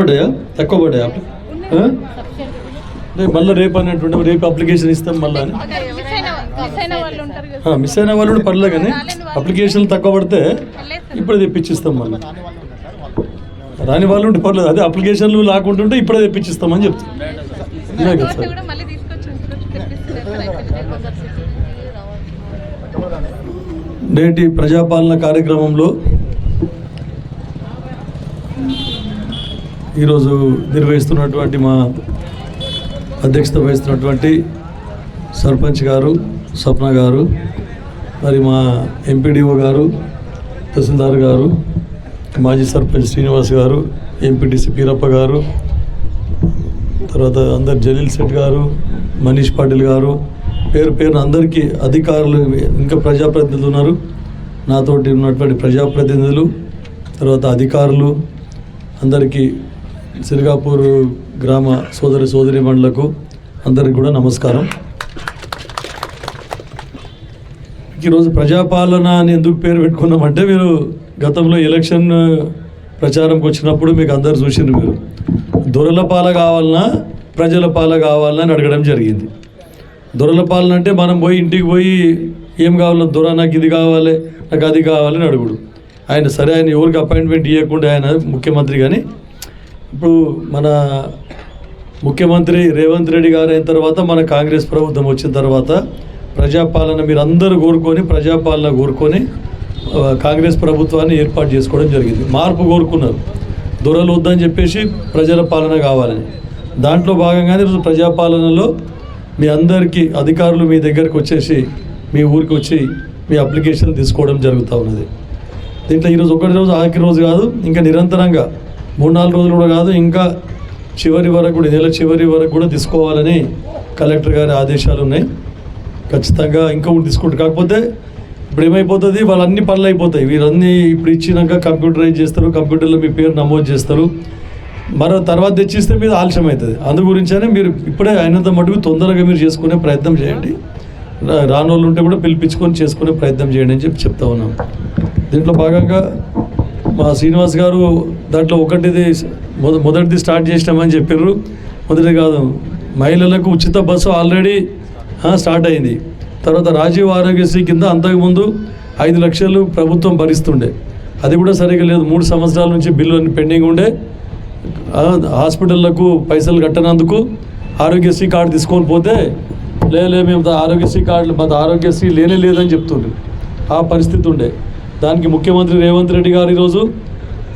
పడ్డాయా తక్కువ పడ్డాయా మళ్ళీ రేపు అన్నట్టు రేపు అప్లికేషన్ ఇస్తాం మళ్ళీ అని మిస్ అయిన వాళ్ళు పర్లేదు కానీ అప్లికేషన్లు తక్కువ పడితే ఇప్పుడే తెప్పించిస్తాం మళ్ళీ రాని వాళ్ళు ఉంటే పర్లేదు అదే అప్లికేషన్లు లాక్కుంటుంటే ఇప్పుడే తెప్పించిస్తామని చెప్తాం సార్ నేటి ప్రజాపాలన కార్యక్రమంలో ఈరోజు నిర్వహిస్తున్నటువంటి మా అధ్యక్షత వహిస్తున్నటువంటి సర్పంచ్ గారు స్వప్న గారు, మరి మా ఎంపీడీఓ గారు, తహసీల్దార్ గారు, మాజీ సర్పంచ్ శ్రీనివాస్ గారు, ఎంపీటీసీ పీరప్ప గారు, తర్వాత అందరు జలీల్ సెట్ గారు, మనీష్ పాటిల్ గారు, పేరు పేరున అందరికీ అధికారులు, ఇంకా ప్రజాప్రతినిధులు ఉన్నారు, నాతోటి ఉన్నటువంటి ప్రజాప్రతినిధులు, తర్వాత అధికారులు అందరికీ సిరిగాపూర్ గ్రామ సోదరిమణులకు అందరికీ కూడా నమస్కారం. ఈరోజు ప్రజాపాలన అని ఎందుకు పేరు పెట్టుకున్నామంటే, మీరు గతంలో ఎలక్షన్ ప్రచారంకి వచ్చినప్పుడు మీకు అందరు చూసిండ్రు, మీరు దొరల పాల కావాలన్నా ప్రజల పాల కావాలన్నా అని అడగడం జరిగింది. దొరల పాలన అంటే మనం పోయి ఇంటికి పోయి ఏం కావాలో దొర నాకు ఇది కావాలి నాకు అది కావాలని అడుగుడు. ఆయన సరే ఆయన ఎవరికి అపాయింట్మెంట్ ఇవ్వకుండా ఆయన ముఖ్యమంత్రి, కానీ ఇప్పుడు మన ముఖ్యమంత్రి రేవంత్ రెడ్డి గారు అయిన తర్వాత మన కాంగ్రెస్ ప్రభుత్వం వచ్చిన తర్వాత ప్రజాపాలన మీరు అందరూ కోరుకొని ప్రజాపాలన కోరుకొని కాంగ్రెస్ ప్రభుత్వాన్ని ఏర్పాటు చేసుకోవడం జరిగింది. మార్పు కోరుకున్నారు, దొరలు వద్దని చెప్పేసి ప్రజల పాలన కావాలని. దాంట్లో భాగంగానే ఈరోజు ప్రజాపాలనలో మీ అందరికీ అధికారులు మీ దగ్గరికి వచ్చేసి మీ ఊరికి వచ్చి మీ అప్లికేషన్ తీసుకోవడం జరుగుతూ ఉన్నది. దీంట్లో ఈరోజు ఒకటి రోజు ఆఖరి రోజు కాదు, ఇంకా నిరంతరంగా 3-4 రోజులు కూడా కాదు, ఇంకా చివరి వరకు కూడా నెల చివరి వరకు కూడా తీసుకోవాలని కలెక్టర్ గారి ఆదేశాలు ఉన్నాయి. ఖచ్చితంగా ఇంకా తీసుకుంటారు. కాకపోతే ఇప్పుడు ఏమైపోతుంది, వాళ్ళన్ని పనులు అయిపోతాయి. వీరన్నీ ఇప్పుడు ఇచ్చినాక కంప్యూటరైజ్ చేస్తారు, కంప్యూటర్లో మీ పేరు నమోదు చేస్తారు, మరో తర్వాత తెచ్చిస్తే మీద ఆలస్యం అవుతుంది. అందు గురించనే మీరు ఇప్పుడే అయినంత మటుకు తొందరగా మీరు చేసుకునే ప్రయత్నం చేయండి. రాని వాళ్ళు ఉంటే కూడా పిలిపించుకొని చేసుకునే ప్రయత్నం చేయండి అని చెప్తా ఉన్నాం. దీంట్లో భాగంగా మా శ్రీనివాస్ గారు దాంట్లో మొదటిది స్టార్ట్ చేసినామని చెప్పారు. మొదటి కాదు, మహిళలకు ఉచిత బస్సు ఆల్రెడీ స్టార్ట్ అయింది. తర్వాత రాజీవ్ ఆరోగ్యశ్రీ కింద అంతకుముందు 5 లక్షలు ప్రభుత్వం భరిస్తుండే, అది కూడా సరిగ్గా లేదు. 3 సంవత్సరాల నుంచి బిల్లు అన్ని పెండింగ్ ఉండే. హాస్పిటళ్లకు పైసలు కట్టనందుకు ఆరోగ్యశ్రీ కార్డు తీసుకొని పోతే లే మేము ఆరోగ్యశ్రీ కార్డు మాది ఆరోగ్యశ్రీ లేదని చెప్తుండ్రు. ఆ పరిస్థితి ఉండే. దానికి ముఖ్యమంత్రి రేవంత్ రెడ్డి గారు ఈరోజు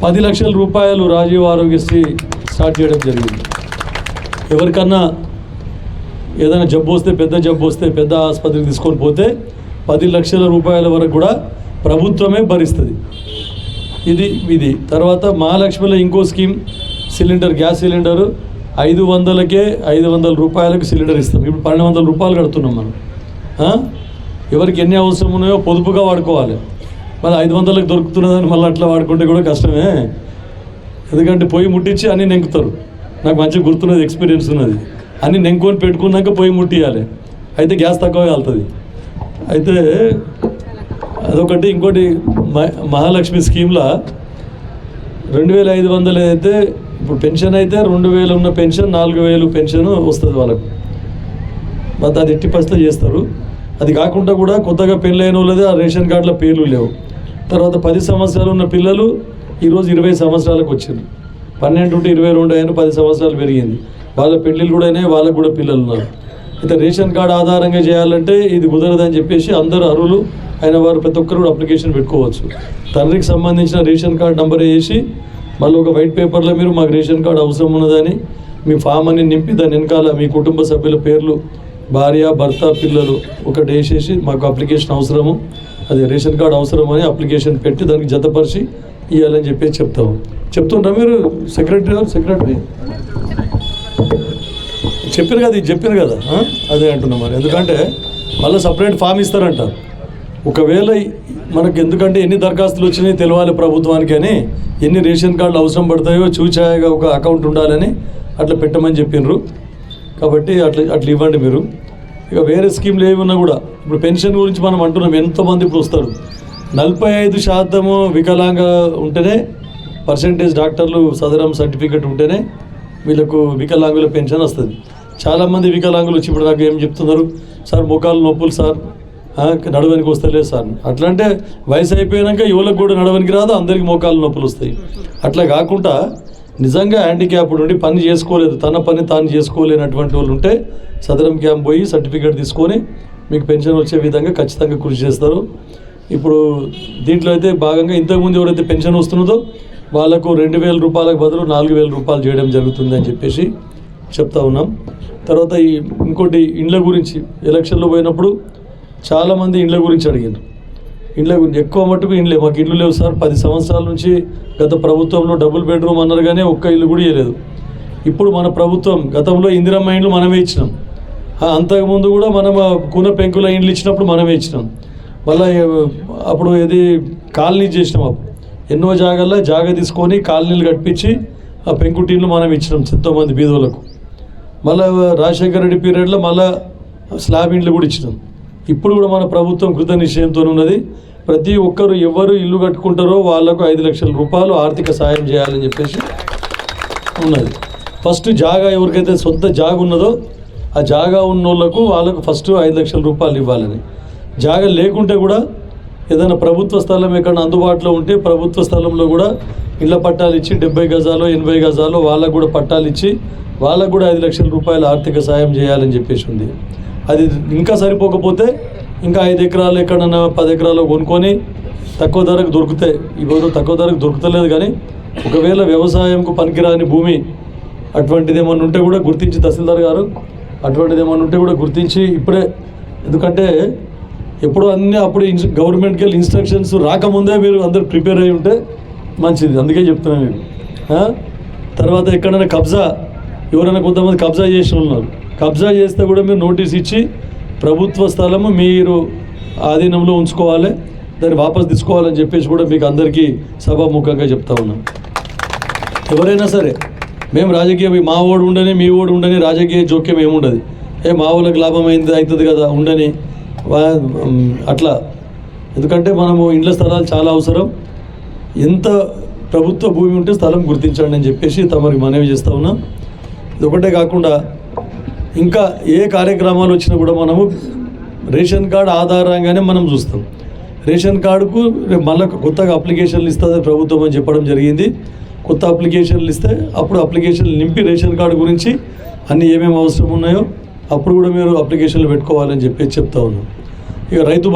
10 లక్షల రూపాయలు రాజీవ్ ఆరోగ్యశ్రీ స్టార్ట్ చేయడం జరిగింది. ఎవరికన్నా ఏదైనా జబ్బు వస్తే పెద్ద ఆసుపత్రికి తీసుకొని పోతే 10 లక్షల రూపాయల వరకు కూడా ప్రభుత్వమే భరిస్తుంది. ఇది తర్వాత మహాలక్ష్మిలో ఇంకో స్కీమ్, సిలిండర్ గ్యాస్ సిలిండరు 500కే 500 రూపాయలకు సిలిండర్ ఇస్తాం. ఇప్పుడు 1200 రూపాయలు కడుతున్నాం మనం. ఎవరికి ఎన్ని అవసరం ఉన్నాయో పొదుపుగా వాడుకోవాలి. మళ్ళీ 500లకు దొరుకుతున్నదని మళ్ళీ అట్లా వాడుకుంటే కూడా కష్టమే. ఎందుకంటే పొయ్యి ముట్టించి అన్నీ నెంకుతారు. నాకు మంచిగా గుర్తున్నది, ఎక్స్పీరియన్స్ ఉన్నది. అన్నీ నెంకొని పెట్టుకున్నాక పొయ్యి ముట్టియాలి, అయితే గ్యాస్ తక్కువ కాలుతుంది. అయితే అదొకటి. ఇంకోటి మహాలక్ష్మి స్కీమ్లో 2500 అయితే ఇప్పుడు పెన్షన్ అయితే 2000 ఉన్న పెన్షన్ 4000 పెన్షన్ వస్తుంది వాళ్ళకు. మరి అది ఎట్టి పరిస్థితి చేస్తారు. అది కాకుండా కూడా కొత్తగా పెళ్ళైన వాళ్ళది ఆ రేషన్ కార్డులో పేర్లు లేవు. తర్వాత 10 సంవత్సరాలు ఉన్న పిల్లలు ఈరోజు 20 సంవత్సరాలకు వచ్చింది. 12 ఉంటే 22 అయినా 10 సంవత్సరాలు పెరిగింది. వాళ్ళ పెళ్ళిళ్ళు కూడా అయినాయి, వాళ్ళకు కూడా పిల్లలు ఉన్నారు. అయితే రేషన్ కార్డు ఆధారంగా చేయాలంటే ఇది కుదరదని చెప్పేసి అందరూ అర్హులు అయిన వారు ప్రతి ఒక్కరు కూడా అప్లికేషన్ పెట్టుకోవచ్చు. తండ్రికి సంబంధించిన రేషన్ కార్డు నెంబర్ వేసి మళ్ళీ ఒక వైట్ పేపర్లో మీరు మాకు రేషన్ కార్డు అవసరం ఉన్నదని మీ ఫామ్ అని నింపి దాని వెనకాల మీ కుటుంబ సభ్యుల పేర్లు, భార్య భర్త పిల్లలు ఒకటి వేసేసి మాకు అప్లికేషన్ అవసరము, అది రేషన్ కార్డు అవసరమని అప్లికేషన్ పెట్టి దానికి జతపరిచి ఇవ్వాలని చెప్పేసి చెప్తుండ్రా మీరు సెక్రటరీ చెప్పారు కదా అదే అంటున్నాం. మరి ఎందుకంటే మళ్ళీ సపరేట్ ఫామ్ ఇస్తారంట. ఒకవేళ మనకు ఎందుకంటే ఎన్ని దరఖాస్తులు వచ్చినాయి తెలియాలి ప్రభుత్వానికి అని, ఎన్ని రేషన్ కార్డులు అవసరం పడతాయో చూచాయగా ఒక అకౌంట్ ఉండాలని అట్లా పెట్టమని చెప్పినారు. కాబట్టి అట్లా ఇవ్వండి మీరు. ఇక వేరే స్కీమ్లు ఏమున్నా కూడా ఇప్పుడు పెన్షన్ గురించి మనం అంటున్నాం. ఎంతోమంది ఇప్పుడు వస్తారు, 45% వికలాంగ ఉంటేనే పర్సెంటేజ్ డాక్టర్లు సదరం సర్టిఫికెట్ ఉంటేనే వీళ్ళకు వికలాంగుల పెన్షన్ వస్తుంది. చాలామంది వికలాంగులు వచ్చి ఇప్పుడు నాకు ఏం చెప్తున్నారు, సార్ మోకాలు నొప్పులు సార్, నడవనికి వస్తలేదు సార్. అట్లా అంటే వయసు అయిపోయాక యువలకు కూడా నడవనికి రాదు, అందరికీ మోకాలు నొప్పులు వస్తాయి. అట్లా కాకుండా నిజంగా హ్యాండిక్యాప్డ్ ఉండి పని చేసుకోలేదు, తన పని తాను చేసుకోలేనటువంటి వాళ్ళు ఉంటే సదరం క్యాంప్ పోయి సర్టిఫికేట్ తీసుకొని మీకు పెన్షన్ వచ్చే విధంగా ఖచ్చితంగా కృషి చేస్తారు. ఇప్పుడు దీంట్లో అయితే భాగంగా ఇంతకుముందు ఎవరైతే పెన్షన్ వస్తున్నదో వాళ్ళకు 2,000 రూపాయలకు బదులు 4,000 రూపాయలు చేయడం జరుగుతుంది అని చెప్పేసి చెప్తా ఉన్నాం. తర్వాత ఇంకోటి ఇండ్ల గురించి ఎలక్షన్లో పోయినప్పుడు చాలామంది ఇండ్ల గురించి అడిగారు. ఇండ్ల గురించి ఎక్కువ మట్టుకు ఇండ్లే, మాకు ఇండ్లు లేవు సార్, 10 సంవత్సరాల నుంచి గత ప్రభుత్వంలో డబుల్ బెడ్రూమ్ అన్నారు కానీ ఒక్క ఇల్లు కూడా ఇవ్వలేదు. ఇప్పుడు మన ప్రభుత్వం గతంలో ఇందిరమ్మ ఇండ్లు మనమే ఇచ్చినాం, అంతకుముందు కూడా మనం కూన పెంకుల ఇండ్లు ఇచ్చినప్పుడు మనమే ఇచ్చినాం. మళ్ళీ అప్పుడు ఏది కాలనీ చేసినాం, అప్పుడు ఎన్నో జాగాల్లో జాగా తీసుకొని కాలనీలు కట్టించి ఆ పెంకుటీన్లు మనం ఇచ్చినాం ఎంతోమంది బీదోళ్ళకు. మళ్ళీ రాజశేఖర రెడ్డి పీరియడ్లో మళ్ళీ స్లాబ్ ఇండ్లు కూడా ఇచ్చినాం. ఇప్పుడు కూడా మన ప్రభుత్వం కృత నిశ్చయంతో ఉన్నది, ప్రతి ఒక్కరు ఎవరు ఇల్లు కట్టుకుంటారో వాళ్లకు 5 లక్షల రూపాయలు ఆర్థిక సాయం చేయాలని చెప్పేసి ఉన్నది. ఫస్ట్ జాగా ఎవరికైతే సొంత జాగా ఉన్నదో ఆ జాగా ఉన్నోళ్లకు వాళ్ళకు ఫస్ట్ 5 లక్షల రూపాయలు ఇవ్వాలని. జాగా లేకుంటే కూడా ఏదైనా ప్రభుత్వ స్థలం ఎక్కడ అందుబాటులో ఉంటే ప్రభుత్వ స్థలంలో కూడా ఇళ్ల పట్టాలు ఇచ్చి 70 గజాలు 80 గజాలు వాళ్ళకు కూడా పట్టాలు ఇచ్చి వాళ్ళకు కూడా 5 లక్షల రూపాయలు ఆర్థిక సాయం చేయాలని చెప్పేసి ఉంది. అది ఇంకా సరిపోకపోతే ఇంకా 5 ఎకరాలు ఎక్కడన్నా 10 ఎకరాలు కొనుక్కొని తక్కువ ధరకు దొరుకుతాయి. ఇప్పుడు తక్కువ ధరకు దొరుకుతలేదు, కానీ ఒకవేళ వ్యవసాయంకు పనికిరాని భూమి అటువంటిది ఏమన్నా ఉంటే కూడా గుర్తించి తహసీల్దార్ గారు అటువంటిది ఏమన్నా ఉంటే కూడా గుర్తించి ఇప్పుడే, ఎందుకంటే ఎప్పుడు అన్నీ అప్పుడు గవర్నమెంట్కి వెళ్ళి ఇన్స్ట్రక్షన్స్ రాకముందే మీరు అందరు ప్రిపేర్ అయ్యి ఉంటే మంచిది, అందుకే చెప్తున్నాను మీరు. తర్వాత ఎక్కడైనా కబ్జా, ఎవరైనా కొంతమంది కబ్జా చేసిన ఉన్నారు, కబ్జా చేస్తే కూడా మీరు నోటీస్ ఇచ్చి ప్రభుత్వ స్థలము మీరు ఆధీనంలో ఉంచుకోవాలి, దాన్ని వాపస్ తీసుకోవాలని చెప్పేసి కూడా మీకు అందరికీ సభాముఖంగా చెప్తా ఉన్నాం. ఎవరైనా సరే మేము రాజకీయ మా ఓడు ఉండని మీ ఓడు ఉండని రాజకీయ జోక్యం ఏముండదు, మా వాళ్ళకి లాభం అవుతుంది కదా ఉండని అట్లా. ఎందుకంటే మనము ఇండ్ల స్థలాలు చాలా అవసరం, ఎంత ప్రభుత్వ భూమి ఉంటే స్థలం గుర్తించండి అని చెప్పేసి తమరికి మనవి చేస్తూ ఉన్నాం. ఇది ఒకటే కాకుండా ఇంకా ఏ కార్యక్రమాలు వచ్చినా కూడా మనము రేషన్ కార్డు ఆధారంగానే మనం చూస్తాం. రేషన్ కార్డుకు మళ్ళీ కొత్తగా అప్లికేషన్లు ఇస్తుంది ప్రభుత్వం అని చెప్పడం జరిగింది. కొత్త అప్లికేషన్లు ఇస్తే అప్పుడు అప్లికేషన్లు నింపి రేషన్ కార్డు గురించి అన్నీ ఏమేమి అవసరం ఉన్నాయో అప్పుడు కూడా మీరు అప్లికేషన్లు పెట్టుకోవాలని చెప్పేసి చెప్తా ఉన్నాం. ఇక రైతు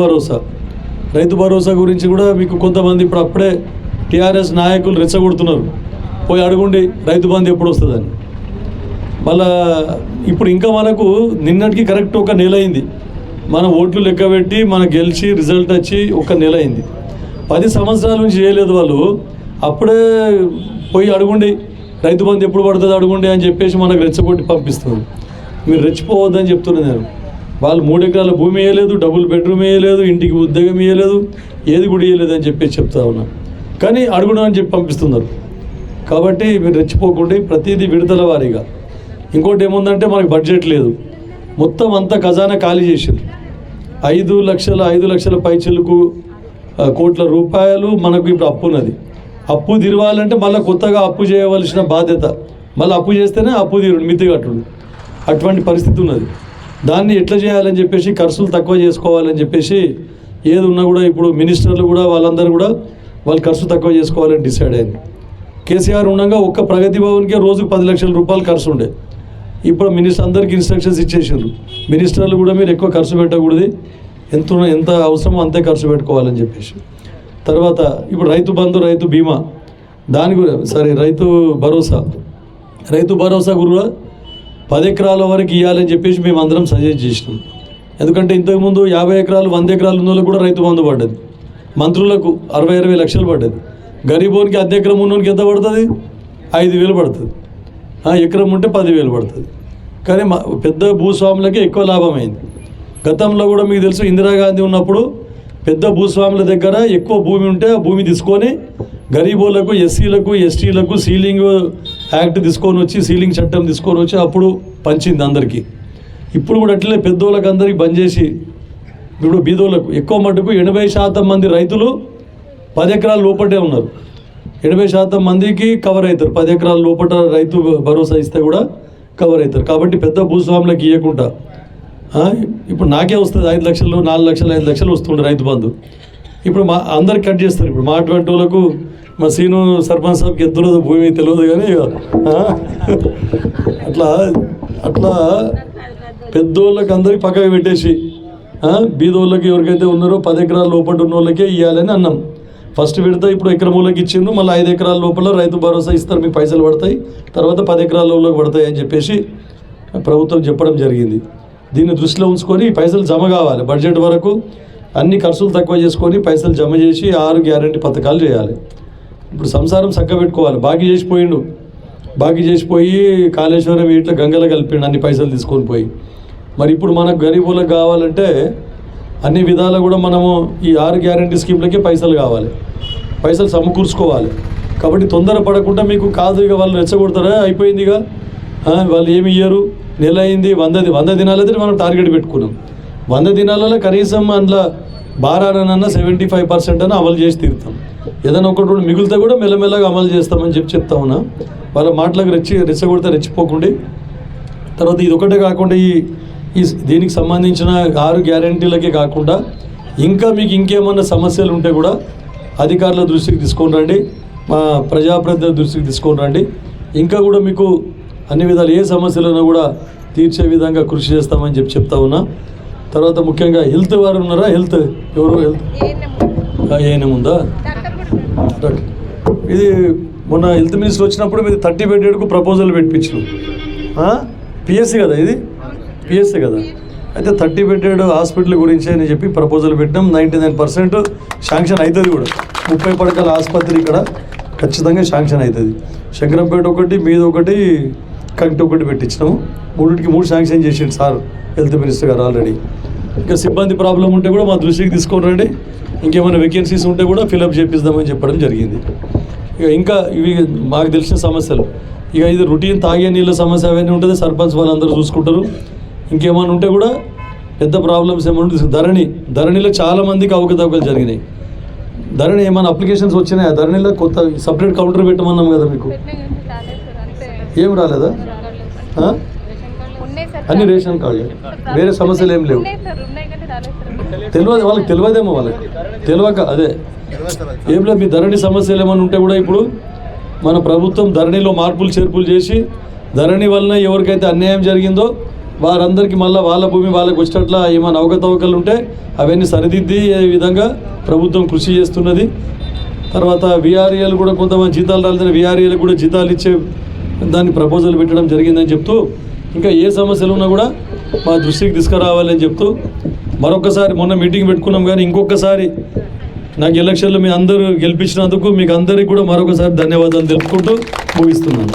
భరోసా గురించి కూడా మీకు కొంతమంది ఇప్పుడు అప్పుడే టీఆర్ఎస్ నాయకులు రెచ్చగొడుతున్నారు, పోయి అడుగుండి రైతు బంధు ఎప్పుడు వస్తుందని. మళ్ళా ఇప్పుడు ఇంకా మనకు నిన్నటికి కరెక్ట్ 1 నెల అయింది, మన ఓట్లు లెక్క పెట్టి మన గెలిచి రిజల్ట్ వచ్చి 1 నెల అయింది. 10 సంవత్సరాల నుంచి చేయలేదు వాళ్ళు, అప్పుడే పోయి అడుగుండి రైతు బంధు ఎప్పుడు పడుతుంది అడుగుండి అని చెప్పేసి మనకు రెచ్చగొట్టి పంపిస్తున్నారు. మీరు రెచ్చిపోవద్దని చెప్తున్నాను నేను. వాళ్ళు 3 ఎకరాల భూమి వేయలేదు, డబుల్ బెడ్రూమ్ వేయలేదు, ఇంటికి ఉద్యోగం వేయలేదు, ఏది కూడా వేయలేదు అని చెప్పేసి చెప్తా ఉన్నాను, కానీ అడుగుడు అని చెప్పి పంపిస్తున్నారు. కాబట్టి మీరు రెచ్చిపోకుండా ప్రతిదీ విడుదల వారీగా. ఇంకోటి ఏముందంటే మనకు బడ్జెట్ లేదు, మొత్తం అంతా ఖజానా ఖాళీ చేసారు. 5 లక్షల పైచిలకు కోట్ల రూపాయలు మనకు ఇప్పుడు అప్పు ఉన్నది. అప్పు తీరవాలంటే మళ్ళీ కొత్తగా అప్పు చేయవలసిన బాధ్యత, మళ్ళీ అప్పు చేస్తేనే అప్పు తీరుడు మిత్తి కట్టుడు, అటువంటి పరిస్థితి ఉన్నది. దాన్ని ఎట్లా చేయాలని చెప్పేసి ఖర్చులు తక్కువ చేసుకోవాలని చెప్పేసి ఏది ఉన్నా కూడా ఇప్పుడు మినిస్టర్లు కూడా వాళ్ళందరూ కూడా వాళ్ళు ఖర్చు తక్కువ చేసుకోవాలని డిసైడ్ అయింది. కేసీఆర్ ఉండగా ఒక్క ప్రగతి భవన్కే రోజుకు 10 లక్షల రూపాయలు ఖర్చు ఉండే. ఇప్పుడు అందరికీ ఇన్స్ట్రక్షన్స్ ఇచ్చేసారు, మినిస్టర్లు కూడా మీరు ఎక్కువ ఖర్చు పెట్టకూడదు, ఎంత అవసరమో అంతే ఖర్చు పెట్టుకోవాలని చెప్పేసి. తర్వాత ఇప్పుడు రైతు బంధు రైతు బీమా దాని సరే రైతు భరోసా కూడా 10 ఎకరాల వరకు ఇవ్వాలని చెప్పేసి మేము అందరం సజెస్ట్ చేసినాం. ఎందుకంటే ఇంతకుముందు 50 ఎకరాలు 100 ఎకరాలు ఉన్న కూడా రైతు బంధు పడ్డది, మంత్రులకు 60-20 లక్షలు పడ్డది, గరీబోనికి 1/2 ఎకరం ఉన్నోనికి ఎంత పడుతుంది, 5,000 పడుతుంది, ఎకరం ఉంటే 10,000 పడుతుంది. కానీ పెద్ద భూస్వాములకే ఎక్కువ లాభమైంది. గతంలో కూడా మీకు తెలుసు ఇందిరాగాంధీ ఉన్నప్పుడు పెద్ద భూస్వాముల దగ్గర ఎక్కువ భూమి ఉంటే ఆ భూమి తీసుకొని గరీబోళ్లకు ఎస్సీలకు ఎస్టీలకు సీలింగ్ యాక్ట్ తీసుకొని వచ్చి సీలింగ్ చట్టం తీసుకొని వచ్చి అప్పుడు పంచింది అందరికీ. ఇప్పుడు కూడా అట్లనే పెద్దోళ్ళకి అందరికీ బంద్ చేసి ఇప్పుడు బీదోళ్ళకు ఎక్కువ మటుకు 80% మంది రైతులు 10 ఎకరాల లోపటే ఉన్నారు. 80% మందికి కవర్ అవుతారు. 10 ఎకరాల లోపల రైతు భరోసా ఇస్తే కూడా కవర్ అవుతారు. కాబట్టి పెద్ద భూస్వాములకు ఇవ్వకుండా ఇప్పుడు నాకే వస్తుంది 5 లక్షలు 4 లక్షలు 5 లక్షలు వస్తుండే రైతు బంధు. ఇప్పుడు మా అందరికి కట్ చేస్తారు. ఇప్పుడు మా అటువంటి వాళ్ళకు మా సీను సర్పంచ్ సాబ్కి ఎంతో భూమి తెలియదు కానీ అట్లా అట్లా పెద్దోళ్ళకి అందరికి పక్కకు పెట్టేసి బీదోళ్ళకి ఎవరికైతే ఉన్నారో 10 ఎకరాల లోపల ఉన్న వాళ్ళకే ఇవ్వాలని అన్నాం. ఫస్ట్ విడత ఇప్పుడు ఎకరమూలకి ఇచ్చిండ్రు, మళ్ళీ 5 ఎకరాల లోపల రైతు భరోసా ఇస్తారు, మీకు పైసలు పడతాయి, తర్వాత 10 ఎకరాల లోపలికి పడతాయి అని చెప్పేసి ప్రభుత్వం చెప్పడం జరిగింది. దీన్ని దృష్టిలో ఉంచుకొని పైసలు జమ కావాలి. బడ్జెట్ వరకు అన్ని ఖర్చులు తక్కువ చేసుకొని పైసలు జమ చేసి 6 గ్యారెంటీ పథకాలు చేయాలి. ఇప్పుడు సంసారం చక్కబెట్టుకోవాలి. బాకీ చేసిపోయి కాళేశ్వరం ఇట్లా గంగలో కలిపిండు అన్ని పైసలు తీసుకొని పోయి. మరి ఇప్పుడు మనకు గరీబులకు కావాలంటే అన్ని విధాలు కూడా మనము ఈ 6 గ్యారెంటీ స్కీమ్లకే పైసలు కావాలి, పైసలు సమకూర్చుకోవాలి. కాబట్టి తొందర పడకుండా మీకు కాదు ఇక వాళ్ళు రెచ్చగొడతారా అయిపోయిందిగా వాళ్ళు ఏమి ఇయ్యరు, నెల అయింది, 100 దినాలైతే మనం టార్గెట్ పెట్టుకున్నాం. 100 దినాలలో కనీసం అందులో బారానన్నా 75% అని అమలు చేసి తీరుతాం. ఏదైనా ఒకటి రెండు మిగిలితే కూడా మెల్లమెల్లగా అమలు చేస్తామని చెప్తా ఉన్నా. వాళ్ళ మాటలకు రెచ్చగొడితే రెచ్చిపోకుండా. తర్వాత ఇది ఒకటే కాకుండా ఈ దీనికి సంబంధించిన 6 గ్యారెంటీలకే కాకుండా ఇంకా మీకు ఇంకేమన్నా సమస్యలు ఉంటే కూడా అధికారుల దృష్టికి తీసుకొని రండి, మా ప్రజాప్రతినిధుల దృష్టికి తీసుకొని రండి. ఇంకా కూడా మీకు అన్ని విధాలు ఏ సమస్యలను కూడా తీర్చే విధంగా కృషి చేస్తామని చెప్తా ఉన్నా. తర్వాత ముఖ్యంగా హెల్త్ వారు ఉన్నారా? హెల్త్ ఎవరు? హెల్త్ ఏఎన్ఎం ఉందా? ఇది మొన్న హెల్త్ మినిస్టర్ వచ్చినప్పుడు మీరు 30 బెడ్కు ప్రపోజల్ పెట్టించు. పిఎస్సి కదా, ఇది పిఎస్సి కదా. అయితే 30 బెడ్ హాస్పిటల్ గురించి అని చెప్పి ప్రపోజల్ పెట్టినాం. 99% శాంక్షన్ అవుతుంది కూడా. 30 పడకల ఆసుపత్రి ఇక్కడ ఖచ్చితంగా శాంక్షన్ అవుతుంది. శంకరంపేట ఒకటి, మీద ఒకటి, కంటి ఒకటి పెట్టించినాము. 3 శాంక్షన్ చేసిండు సార్ హెల్త్ మినిస్టర్ గారు ఆల్రెడీ. ఇంకా సిబ్బంది ప్రాబ్లం ఉంటే కూడా మా దృష్టికి తీసుకొని రండి. ఇంకేమైనా వేకెన్సీస్ ఉంటే కూడా ఫిలప్ చేపిద్దామని చెప్పడం జరిగింది. ఇంకా ఇవి మాకు తెలిసిన సమస్యలు. ఇక ఇది రొటీన్ తాగే నీళ్ళ సమస్య అవన్నీ ఉంటుంది, సర్పంచ్ వాళ్ళందరూ చూసుకుంటారు. ఇంకేమైనా ఉంటే కూడా పెద్ద ప్రాబ్లమ్స్ ఏమైనా ధరణిలో చాలామందికి అవకతవకలు జరిగినాయి. ధరణి ఏమైనా అప్లికేషన్స్ వచ్చినాయి? ధరణిలో కొత్త సపరేట్ కౌంటర్ పెట్టమన్నాం కదా మీకు, ఏం రాలేదా? అన్ని రేషన్ కార్డు, వేరే సమస్యలు ఏం లేవు. వాళ్ళకి తెలియదేమో, వాళ్ళకి తెలియక అదే ఏం లేదు. మీ ధరణి సమస్యలు ఏమైనా ఉంటే కూడా ఇప్పుడు మన ప్రభుత్వం ధరణిలో మార్పులు చేర్పులు చేసి ధరణి వలన ఎవరికైతే అన్యాయం జరిగిందో వారందరికీ మళ్ళీ వాళ్ళ భూమి వాళ్ళకి వచ్చేట్లా ఏమైనా అవకతవకలు ఉంటే అవన్నీ సరిదిద్ది విధంగా ప్రభుత్వం కృషి చేస్తున్నది. తర్వాత విఆర్ఏలు కూడా కొంతమంది జీతాలు రాలేదని విఆర్ఏలు కూడా జీతాలు ఇచ్చే దాన్ని ప్రపోజల్ పెట్టడం జరిగిందని చెప్తూ, ఇంకా ఏ సమస్యలు ఉన్నా కూడా మా దృష్టికి తీసుకురావాలని చెప్తూ మరొకసారి మొన్న మీటింగ్ పెట్టుకున్నాం. కానీ ఇంకొకసారి నాకు ఎలక్షన్లో మీ అందరూ గెలిపించినందుకు మీకు అందరికీ కూడా మరొకసారి ధన్యవాదాలు తెలుపుకుంటూ ముగిస్తున్నాను.